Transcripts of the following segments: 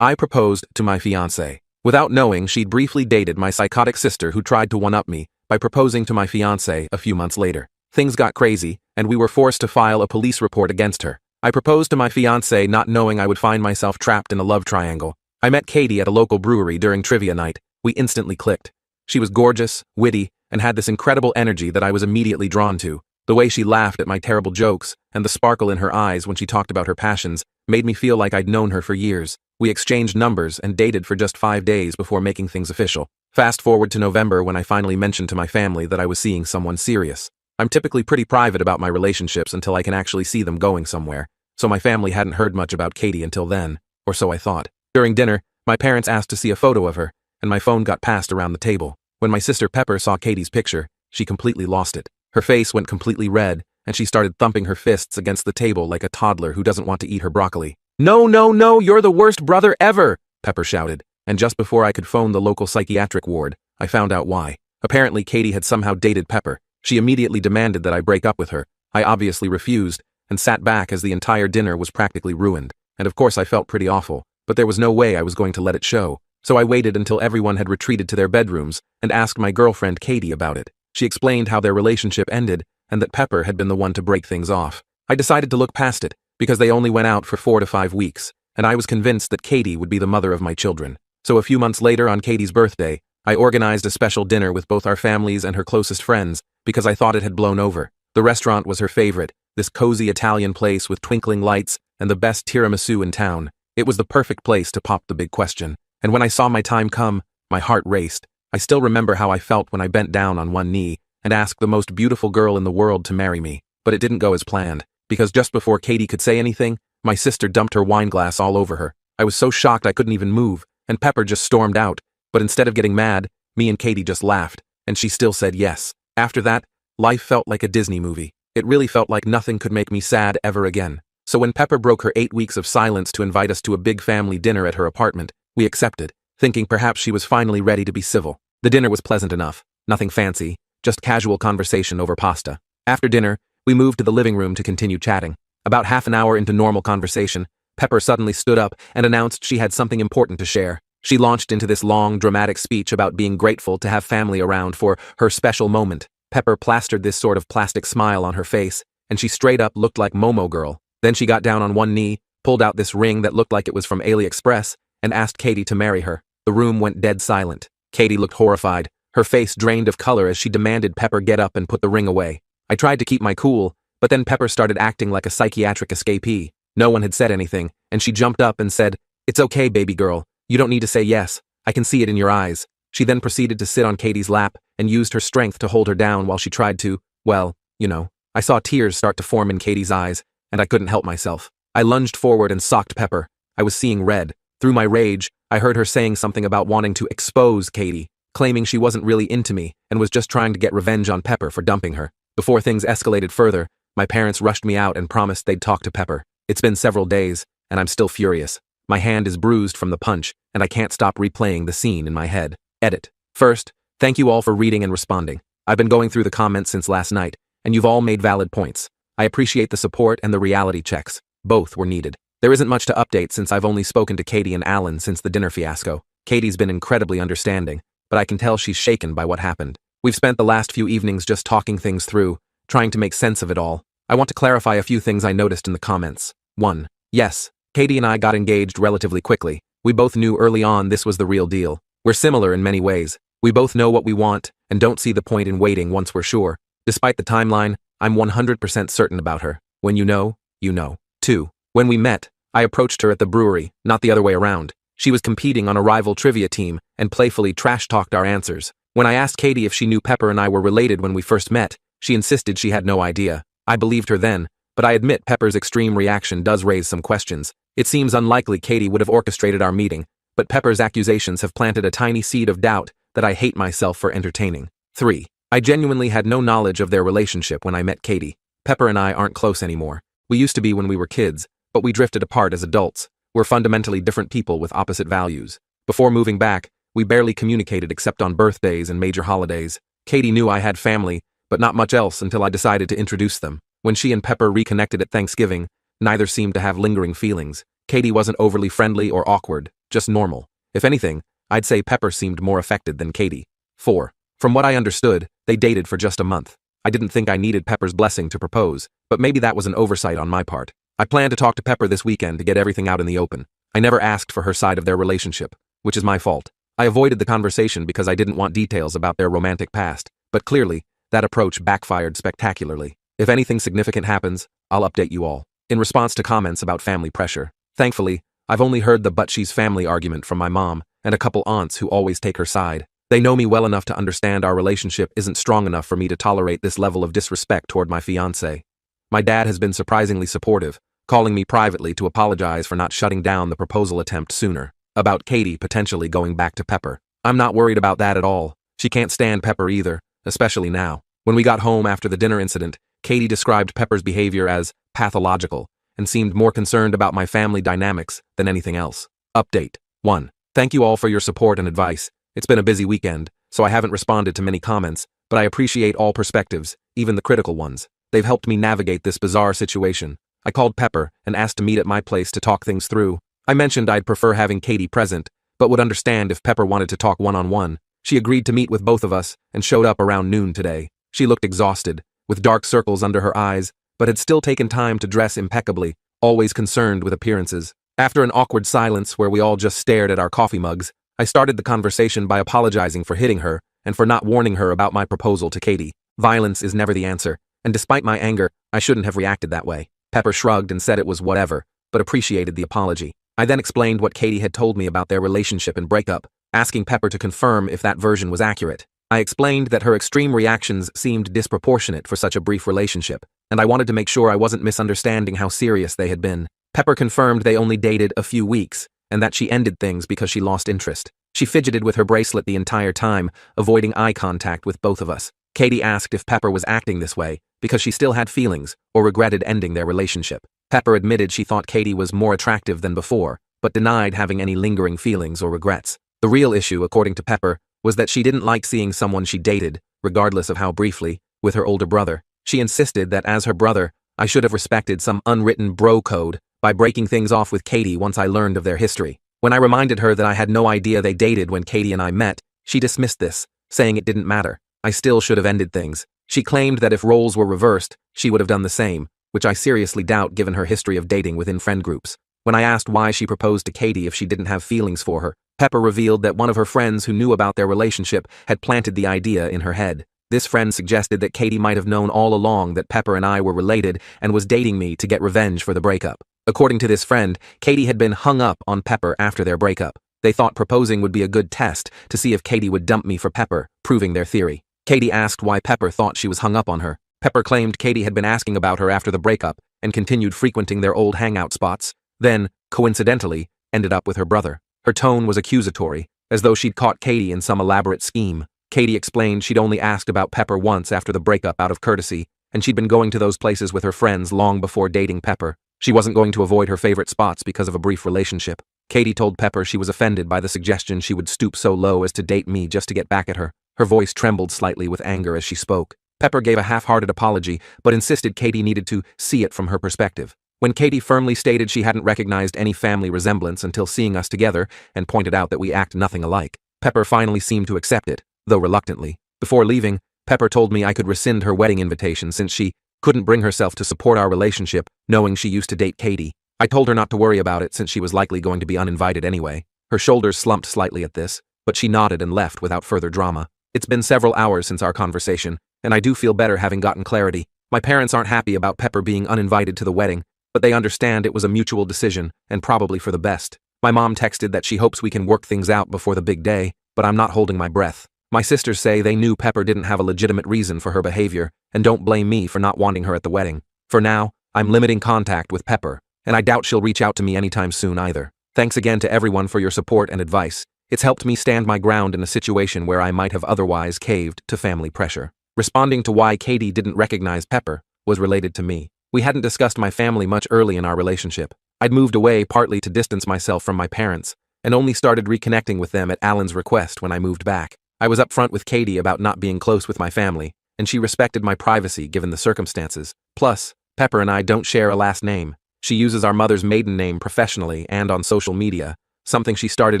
I proposed to my fiancée. Without knowing, she'd briefly dated my psychotic sister who tried to one-up me by proposing to my fiancé a few months later. Things got crazy, and we were forced to file a police report against her. I proposed to my fiancé not knowing I would find myself trapped in a love triangle. I met Katie at a local brewery during trivia night. We instantly clicked. She was gorgeous, witty, and had this incredible energy that I was immediately drawn to. The way she laughed at my terrible jokes, and the sparkle in her eyes when she talked about her passions, made me feel like I'd known her for years. We exchanged numbers and dated for just 5 days before making things official. Fast forward to November when I finally mentioned to my family that I was seeing someone serious. I'm typically pretty private about my relationships until I can actually see them going somewhere, so my family hadn't heard much about Katie until then, or so I thought. During dinner, my parents asked to see a photo of her, and my phone got passed around the table. When my sister Pepper saw Katie's picture, she completely lost it. Her face went completely red, and she started thumping her fists against the table like a toddler who doesn't want to eat her broccoli. "No, no, no, you're the worst brother ever!" Pepper shouted, and just before I could phone the local psychiatric ward, I found out why. Apparently Katie had somehow dated Pepper. She immediately demanded that I break up with her. I obviously refused, and sat back as the entire dinner was practically ruined. And of course I felt pretty awful, but there was no way I was going to let it show. So I waited until everyone had retreated to their bedrooms and asked my girlfriend Katie about it. She explained how their relationship ended and that Pepper had been the one to break things off. I decided to look past it, because they only went out for 4 to 5 weeks, and I was convinced that Katie would be the mother of my children. So a few months later on Katie's birthday, I organized a special dinner with both our families and her closest friends, because I thought it had blown over. The restaurant was her favorite, this cozy Italian place with twinkling lights and the best tiramisu in town. It was the perfect place to pop the big question. And when I saw my time come, my heart raced. I still remember how I felt when I bent down on one knee and asked the most beautiful girl in the world to marry me. But it didn't go as planned, because just before Katie could say anything, my sister dumped her wine glass all over her. I was so shocked I couldn't even move, and Pepper just stormed out. But instead of getting mad, me and Katie just laughed, and she still said yes. After that, life felt like a Disney movie. It really felt like nothing could make me sad ever again. So when Pepper broke her 8 weeks of silence to invite us to a big family dinner at her apartment, we accepted, thinking perhaps she was finally ready to be civil. The dinner was pleasant enough, nothing fancy, just casual conversation over pasta. After dinner, we moved to the living room to continue chatting. About half an hour into normal conversation, Pepper suddenly stood up and announced she had something important to share. She launched into this long, dramatic speech about being grateful to have family around for her special moment. Pepper plastered this sort of plastic smile on her face, and she straight up looked like Momo Girl. Then she got down on one knee, pulled out this ring that looked like it was from AliExpress, and asked Katie to marry her. The room went dead silent. Katie looked horrified, her face drained of color as she demanded Pepper get up and put the ring away. I tried to keep my cool, but then Pepper started acting like a psychiatric escapee. No one had said anything, and she jumped up and said, "It's okay, baby girl. You don't need to say yes. I can see it in your eyes." She then proceeded to sit on Katie's lap and used her strength to hold her down while she tried to, well, you know. I saw tears start to form in Katie's eyes, and I couldn't help myself. I lunged forward and socked Pepper. I was seeing red. Through my rage, I heard her saying something about wanting to expose Katie, claiming she wasn't really into me and was just trying to get revenge on Pepper for dumping her. Before things escalated further, my parents rushed me out and promised they'd talk to Pepper. It's been several days, and I'm still furious. My hand is bruised from the punch, and I can't stop replaying the scene in my head. Edit. First, thank you all for reading and responding. I've been going through the comments since last night, and you've all made valid points. I appreciate the support and the reality checks. Both were needed. There isn't much to update since I've only spoken to Katie and Alan since the dinner fiasco. Katie's been incredibly understanding, but I can tell she's shaken by what happened. We've spent the last few evenings just talking things through, trying to make sense of it all. I want to clarify a few things I noticed in the comments. 1. Yes, Katie and I got engaged relatively quickly. We both knew early on this was the real deal. We're similar in many ways. We both know what we want and don't see the point in waiting once we're sure. Despite the timeline, I'm 100% certain about her. When you know, you know. 2. When we met, I approached her at the brewery, not the other way around. She was competing on a rival trivia team and playfully trash-talked our answers. When I asked Katie if she knew Pepper and I were related when we first met, she insisted she had no idea. I believed her then, but I admit Pepper's extreme reaction does raise some questions. It seems unlikely Katie would have orchestrated our meeting, but Pepper's accusations have planted a tiny seed of doubt that I hate myself for entertaining. 3. I genuinely had no knowledge of their relationship when I met Katie. Pepper and I aren't close anymore. We used to be when we were kids, but we drifted apart as adults. We're fundamentally different people with opposite values. Before moving back, we barely communicated except on birthdays and major holidays. Katie knew I had family, but not much else until I decided to introduce them. When she and Pepper reconnected at Thanksgiving, neither seemed to have lingering feelings. Katie wasn't overly friendly or awkward. just normal. If anything, I'd say Pepper seemed more affected than Katie. 4. From what I understood, they dated for just a month. I didn't think I needed Pepper's blessing to propose, but maybe that was an oversight on my part. I plan to talk to Pepper this weekend to get everything out in the open. I never asked for her side of their relationship, which is my fault. I avoided the conversation because I didn't want details about their romantic past, but clearly, that approach backfired spectacularly. If anything significant happens, I'll update you all. In response to comments about family pressure, thankfully, I've only heard the but she's family argument from my mom and a couple aunts who always take her side. They know me well enough to understand our relationship isn't strong enough for me to tolerate this level of disrespect toward my fiancé. My dad has been surprisingly supportive, calling me privately to apologize for not shutting down the proposal attempt sooner. About Katie potentially going back to Pepper. I'm not worried about that at all. She can't stand Pepper either, especially now. When we got home after the dinner incident, Katie described Pepper's behavior as pathological and seemed more concerned about my family dynamics than anything else. Update 1. Thank you all for your support and advice. It's been a busy weekend, so I haven't responded to many comments, but I appreciate all perspectives, even the critical ones. They've helped me navigate this bizarre situation. I called Pepper and asked to meet at my place to talk things through. I mentioned I'd prefer having Katie present, but would understand if Pepper wanted to talk one-on-one. She agreed to meet with both of us and showed up around noon today. She looked exhausted, with dark circles under her eyes, but had still taken time to dress impeccably, always concerned with appearances. After an awkward silence where we all just stared at our coffee mugs, I started the conversation by apologizing for hitting her and for not warning her about my proposal to Katie. Violence is never the answer, and despite my anger, I shouldn't have reacted that way. Pepper shrugged and said it was whatever, but appreciated the apology. I then explained what Katie had told me about their relationship and breakup, asking Pepper to confirm if that version was accurate. I explained that her extreme reactions seemed disproportionate for such a brief relationship, and I wanted to make sure I wasn't misunderstanding how serious they had been. Pepper confirmed they only dated a few weeks, and that she ended things because she lost interest. She fidgeted with her bracelet the entire time, avoiding eye contact with both of us. Katie asked if Pepper was acting this way because she still had feelings or regretted ending their relationship. Pepper admitted she thought Katie was more attractive than before, but denied having any lingering feelings or regrets. The real issue, according to Pepper, was that she didn't like seeing someone she dated, regardless of how briefly, with her older brother. She insisted that as her brother, I should have respected some unwritten bro code by breaking things off with Katie once I learned of their history. When I reminded her that I had no idea they dated when Katie and I met, she dismissed this, saying it didn't matter. I still should have ended things. She claimed that if roles were reversed, she would have done the same, which I seriously doubt given her history of dating within friend groups. When I asked why she proposed to Katie if she didn't have feelings for her, Pepper revealed that one of her friends who knew about their relationship had planted the idea in her head. This friend suggested that Katie might have known all along that Pepper and I were related and was dating me to get revenge for the breakup. According to this friend, Katie had been hung up on Pepper after their breakup. They thought proposing would be a good test to see if Katie would dump me for Pepper, proving their theory. Katie asked why Pepper thought she was hung up on her. Pepper claimed Katie had been asking about her after the breakup and continued frequenting their old hangout spots, then, coincidentally, ended up with her brother. Her tone was accusatory, as though she'd caught Katie in some elaborate scheme. Katie explained she'd only asked about Pepper once after the breakup out of courtesy, and she'd been going to those places with her friends long before dating Pepper. She wasn't going to avoid her favorite spots because of a brief relationship. Katie told Pepper she was offended by the suggestion she would stoop so low as to date me just to get back at her. Her voice trembled slightly with anger as she spoke. Pepper gave a half-hearted apology, but insisted Katie needed to see it from her perspective. When Katie firmly stated she hadn't recognized any family resemblance until seeing us together and pointed out that we act nothing alike, Pepper finally seemed to accept it, though reluctantly. Before leaving, Pepper told me I could rescind her wedding invitation since she couldn't bring herself to support our relationship, knowing she used to date Katie. I told her not to worry about it since she was likely going to be uninvited anyway. Her shoulders slumped slightly at this, but she nodded and left without further drama. It's been several hours since our conversation, and I do feel better having gotten clarity. My parents aren't happy about Pepper being uninvited to the wedding, but they understand it was a mutual decision and probably for the best. My mom texted that she hopes we can work things out before the big day, but I'm not holding my breath. My sisters say they knew Pepper didn't have a legitimate reason for her behavior and don't blame me for not wanting her at the wedding. For now, I'm limiting contact with Pepper, and I doubt she'll reach out to me anytime soon either. Thanks again to everyone for your support and advice. It's helped me stand my ground in a situation where I might have otherwise caved to family pressure. Responding to why Katie didn't recognize Pepper was related to me. We hadn't discussed my family much early in our relationship. I'd moved away partly to distance myself from my parents, and only started reconnecting with them at Alan's request when I moved back. I was upfront with Katie about not being close with my family, and she respected my privacy given the circumstances. Plus, Pepper and I don't share a last name. She uses our mother's maiden name professionally and on social media, something she started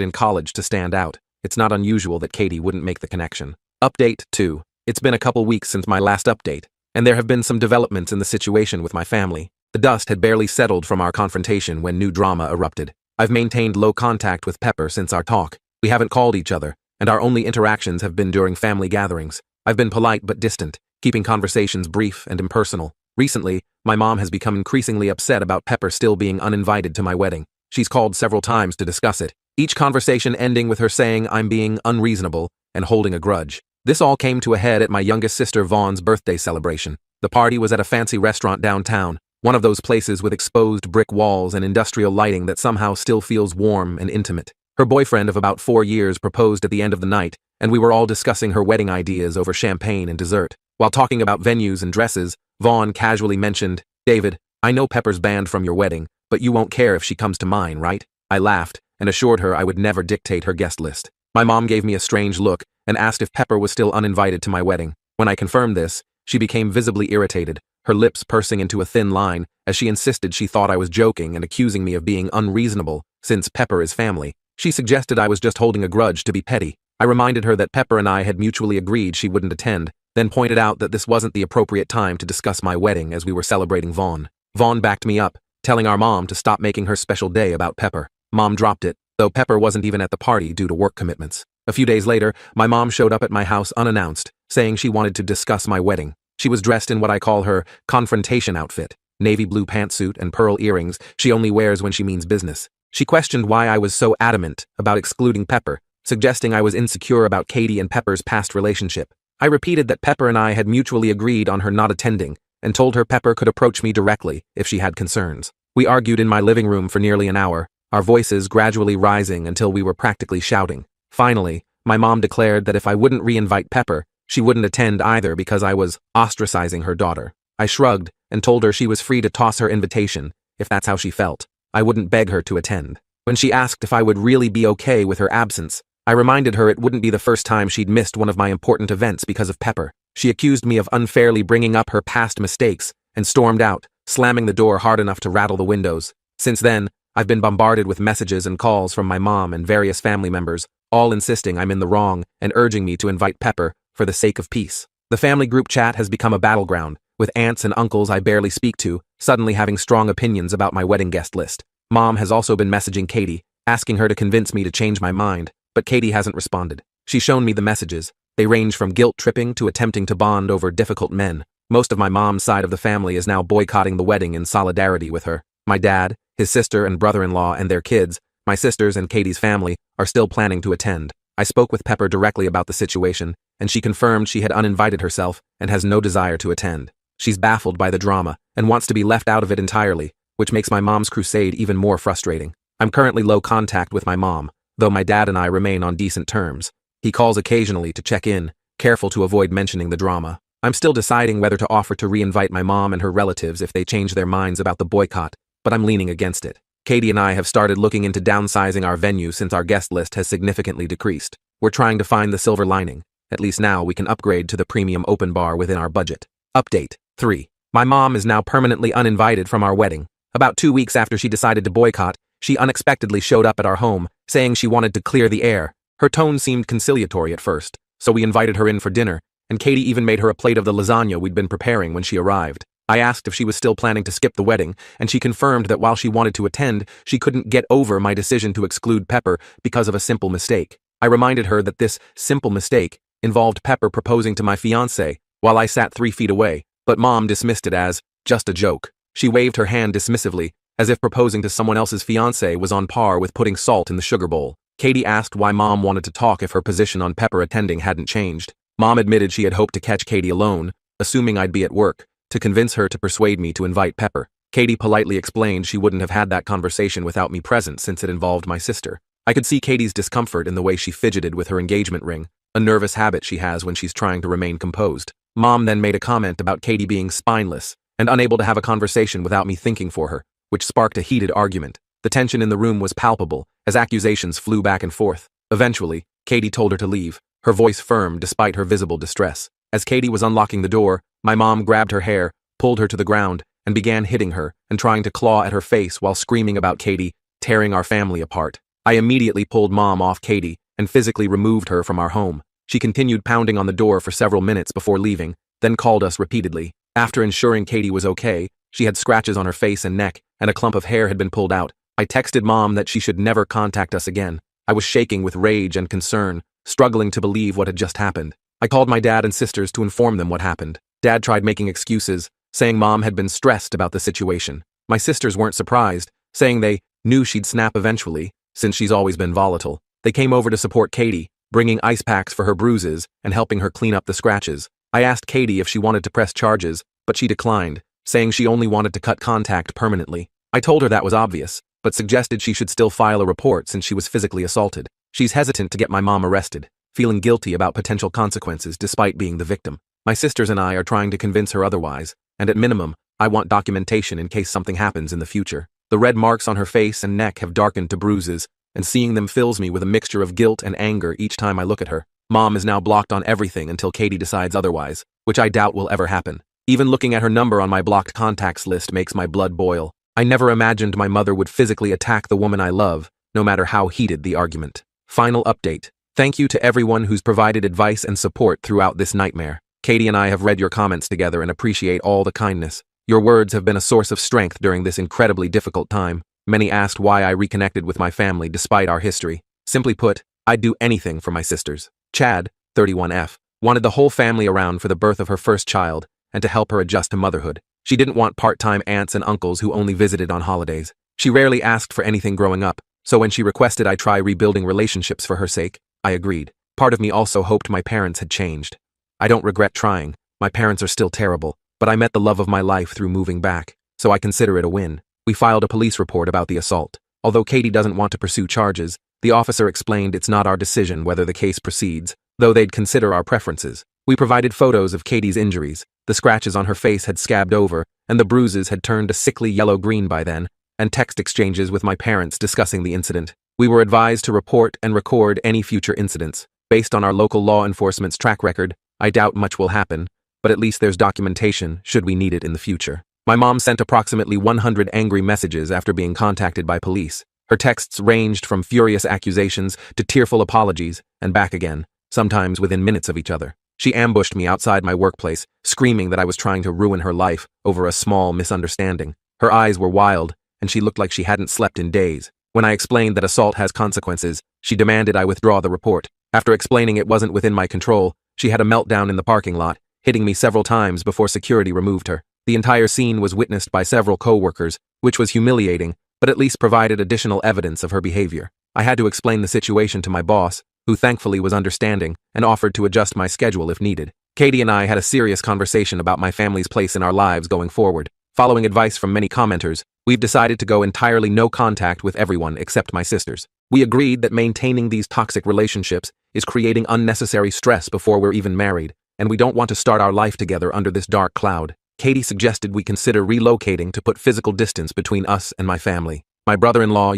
in college to stand out. It's not unusual that Katie wouldn't make the connection. Update 2. It's been a couple weeks since my last update, and there have been some developments in the situation with my family. The dust had barely settled from our confrontation when new drama erupted. I've maintained low contact with Pepper since our talk. We haven't called each other, and our only interactions have been during family gatherings. I've been polite but distant, keeping conversations brief and impersonal. Recently, my mom has become increasingly upset about Pepper still being uninvited to my wedding. She's called several times to discuss it, each conversation ending with her saying I'm being unreasonable and holding a grudge. This all came to a head at my youngest sister Vaughn's birthday celebration. The party was at a fancy restaurant downtown, one of those places with exposed brick walls and industrial lighting that somehow still feels warm and intimate. Her boyfriend of about 4 years proposed at the end of the night, and we were all discussing her wedding ideas over champagne and dessert. While talking about venues and dresses, Vaughn casually mentioned, "David, I know Pepper's banned from your wedding, but you won't care if she comes to mine, right?" I laughed and assured her I would never dictate her guest list. My mom gave me a strange look and asked if Pepper was still uninvited to my wedding. When I confirmed this, she became visibly irritated, her lips pursing into a thin line as she insisted she thought I was joking and accusing me of being unreasonable since Pepper is family. She suggested I was just holding a grudge to be petty. I reminded her that Pepper and I had mutually agreed she wouldn't attend, then pointed out that this wasn't the appropriate time to discuss my wedding as we were celebrating Vaughn. Vaughn backed me up, telling our mom to stop making her special day about Pepper. Mom dropped it, though Pepper wasn't even at the party due to work commitments. A few days later, my mom showed up at my house unannounced, saying she wanted to discuss my wedding. She was dressed in what I call her confrontation outfit, navy blue pantsuit and pearl earrings she only wears when she means business. She questioned why I was so adamant about excluding Pepper, suggesting I was insecure about Katie and Pepper's past relationship. I repeated that Pepper and I had mutually agreed on her not attending, and told her Pepper could approach me directly if she had concerns. We argued in my living room for nearly an hour, our voices gradually rising until we were practically shouting. Finally, my mom declared that if I wouldn't re-invite Pepper, she wouldn't attend either because I was ostracizing her daughter. I shrugged and told her she was free to toss her invitation, if that's how she felt. I wouldn't beg her to attend. When she asked if I would really be okay with her absence, I reminded her it wouldn't be the first time she'd missed one of my important events because of Pepper. She accused me of unfairly bringing up her past mistakes and stormed out, slamming the door hard enough to rattle the windows. Since then, I've been bombarded with messages and calls from my mom and various family members, all insisting I'm in the wrong and urging me to invite Pepper for the sake of peace. The family group chat has become a battleground, with aunts and uncles I barely speak to suddenly having strong opinions about my wedding guest list. Mom has also been messaging Katie, asking her to convince me to change my mind, but Katie hasn't responded. She's shown me the messages. They range from guilt-tripping to attempting to bond over difficult men. Most of my mom's side of the family is now boycotting the wedding in solidarity with her. My dad, his sister and brother-in-law and their kids, my sisters and Katie's family, are still planning to attend. I spoke with Pepper directly about the situation, and she confirmed she had uninvited herself and has no desire to attend. She's baffled by the drama and wants to be left out of it entirely, which makes my mom's crusade even more frustrating. I'm currently low contact with my mom, though my dad and I remain on decent terms. He calls occasionally to check in, careful to avoid mentioning the drama. I'm still deciding whether to offer to re-invite my mom and her relatives if they change their minds about the boycott, but I'm leaning against it. Katie and I have started looking into downsizing our venue since our guest list has significantly decreased. We're trying to find the silver lining. At least now we can upgrade to the premium open bar within our budget. Update 3. My mom is now permanently uninvited from our wedding. About 2 weeks after she decided to boycott, she unexpectedly showed up at our home, saying she wanted to clear the air. Her tone seemed conciliatory at first, so we invited her in for dinner, and Katie even made her a plate of the lasagna we'd been preparing when she arrived. I asked if she was still planning to skip the wedding, and she confirmed that while she wanted to attend, she couldn't get over my decision to exclude Pepper because of a simple mistake. I reminded her that this simple mistake involved Pepper proposing to my fiancé while I sat 3 feet away, but Mom dismissed it as just a joke. She waved her hand dismissively, as if proposing to someone else's fiancé was on par with putting salt in the sugar bowl. Katie asked why Mom wanted to talk if her position on Pepper attending hadn't changed. Mom admitted she had hoped to catch Katie alone, assuming I'd be at work, to convince her to persuade me to invite Pepper. Katie politely explained she wouldn't have had that conversation without me present since it involved my sister. I could see Katie's discomfort in the way she fidgeted with her engagement ring, a nervous habit she has when she's trying to remain composed. Mom then made a comment about Katie being spineless and unable to have a conversation without me thinking for her, which sparked a heated argument. The tension in the room was palpable as accusations flew back and forth. Eventually, Katie told her to leave, her voice firm despite her visible distress. As Katie was unlocking the door, my mom grabbed her hair, pulled her to the ground, and began hitting her and trying to claw at her face while screaming about Katie tearing our family apart. I immediately pulled Mom off Katie and physically removed her from our home. She continued pounding on the door for several minutes before leaving, then called us repeatedly. After ensuring Katie was okay, she had scratches on her face and neck, and a clump of hair had been pulled out. I texted Mom that she should never contact us again. I was shaking with rage and concern, struggling to believe what had just happened. I called my dad and sisters to inform them what happened. Dad tried making excuses, saying Mom had been stressed about the situation. My sisters weren't surprised, saying they knew she'd snap eventually, since she's always been volatile. They came over to support Katie, bringing ice packs for her bruises and helping her clean up the scratches. I asked Katie if she wanted to press charges, but she declined, saying she only wanted to cut contact permanently. I told her that was obvious, but suggested she should still file a report since she was physically assaulted. She's hesitant to get my mom arrested, feeling guilty about potential consequences despite being the victim. My sisters and I are trying to convince her otherwise, and at minimum, I want documentation in case something happens in the future. The red marks on her face and neck have darkened to bruises, and seeing them fills me with a mixture of guilt and anger each time I look at her. Mom is now blocked on everything until Katie decides otherwise, which I doubt will ever happen. Even looking at her number on my blocked contacts list makes my blood boil. I never imagined my mother would physically attack the woman I love, no matter how heated the argument. Final update. Thank you to everyone who's provided advice and support throughout this nightmare. Katie and I have read your comments together and appreciate all the kindness. Your words have been a source of strength during this incredibly difficult time. Many asked why I reconnected with my family despite our history. Simply put, I'd do anything for my sisters. Chad, 31F, wanted the whole family around for the birth of her first child and to help her adjust to motherhood. She didn't want part-time aunts and uncles who only visited on holidays. She rarely asked for anything growing up, so when she requested I try rebuilding relationships for her sake, I agreed. Part of me also hoped my parents had changed. I don't regret trying. My parents are still terrible, but I met the love of my life through moving back, so I consider it a win. We filed a police report about the assault. Although Katie doesn't want to pursue charges, the officer explained it's not our decision whether the case proceeds, though they'd consider our preferences. We provided photos of Katie's injuries. The scratches on her face had scabbed over, and the bruises had turned a sickly yellow-green by then, and text exchanges with my parents discussing the incident. We were advised to report and record any future incidents. Based on our local law enforcement's track record, I doubt much will happen, but at least there's documentation should we need it in the future. My mom sent approximately 100 angry messages after being contacted by police. Her texts ranged from furious accusations to tearful apologies, and back again, sometimes within minutes of each other. She ambushed me outside my workplace, screaming that I was trying to ruin her life over a small misunderstanding. Her eyes were wild, and she looked like she hadn't slept in days. When I explained that assault has consequences, she demanded I withdraw the report. After explaining it wasn't within my control, she had a meltdown in the parking lot, hitting me several times before security removed her. The entire scene was witnessed by several co-workers, which was humiliating, but at least provided additional evidence of her behavior. I had to explain the situation to my boss, who thankfully was understanding and offered to adjust my schedule if needed. Katie and I had a serious conversation about my family's place in our lives going forward. Following advice from many commenters, we've decided to go entirely no contact with everyone except my sisters. We agreed that maintaining these toxic relationships is creating unnecessary stress before we're even married, and we don't want to start our life together under this dark cloud. Katie suggested we consider relocating to put physical distance between us and my family. My brother-in-law,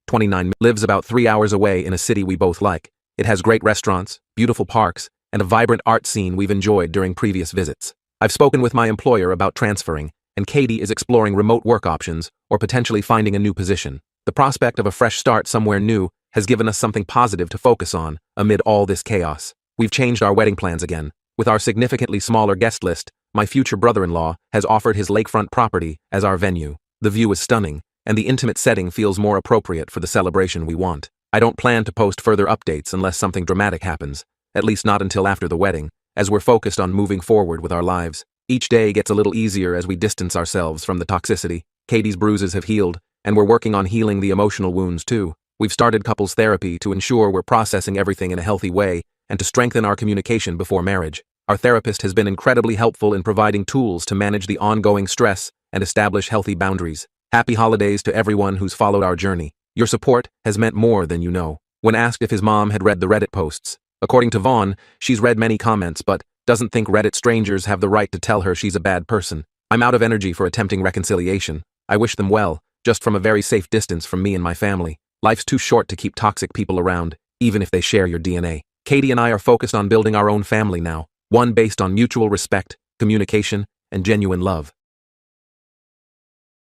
29, lives about 3 hours away in a city we both like. It has great restaurants, beautiful parks, and a vibrant art scene we've enjoyed during previous visits. I've spoken with my employer about transferring, and Katie is exploring remote work options or potentially finding a new position. The prospect of a fresh start somewhere new has given us something positive to focus on amid all this chaos. We've changed our wedding plans again. With our significantly smaller guest list, my future brother-in-law has offered his lakefront property as our venue. The view is stunning, and the intimate setting feels more appropriate for the celebration we want. I don't plan to post further updates unless something dramatic happens, at least not until after the wedding, as we're focused on moving forward with our lives. Each day gets a little easier as we distance ourselves from the toxicity. Katie's bruises have healed, and we're working on healing the emotional wounds too. We've started couples therapy to ensure we're processing everything in a healthy way and to strengthen our communication before marriage. Our therapist has been incredibly helpful in providing tools to manage the ongoing stress and establish healthy boundaries. Happy holidays to everyone who's followed our journey. Your support has meant more than you know. When asked if his mom had read the Reddit posts, according to Vaughn, she's read many comments but doesn't think Reddit strangers have the right to tell her she's a bad person. I'm out of energy for attempting reconciliation. I wish them well, just from a very safe distance from me and my family. Life's too short to keep toxic people around, even if they share your DNA. Katie and I are focused on building our own family now, one based on mutual respect, communication, and genuine love.